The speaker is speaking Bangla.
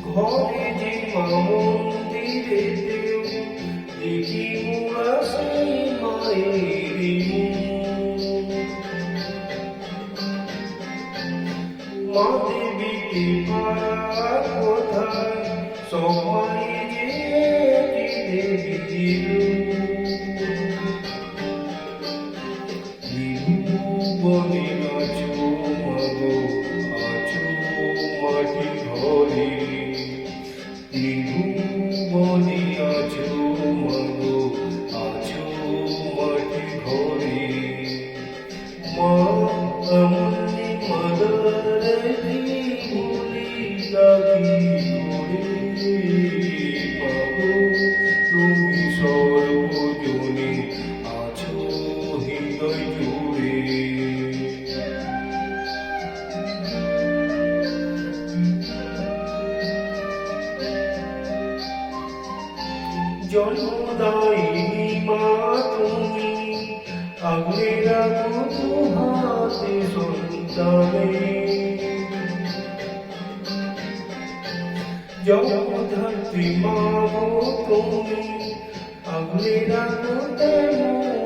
ঘরে যে মা মন্দিরেতেও দেখি মোরা সেই মায়েরই মা দেবীকে পাড়ার কোথায় সবাই যে দেবীর বনে আছো মাগো আছো মাটি ঘরে বনে আছো মাগো আছো মাটি ঘরে মা আমনি মাদার বলি ডাকি করে পাবো তুমি সর্বজনে আছো হৃদয় জুড়ে জন্মদায়িনী মা তুমি আগলে রাখো তোমাতে সন্তানে জগদ্ধাত্রী মা গো তুমি আগলে রাখো তেমন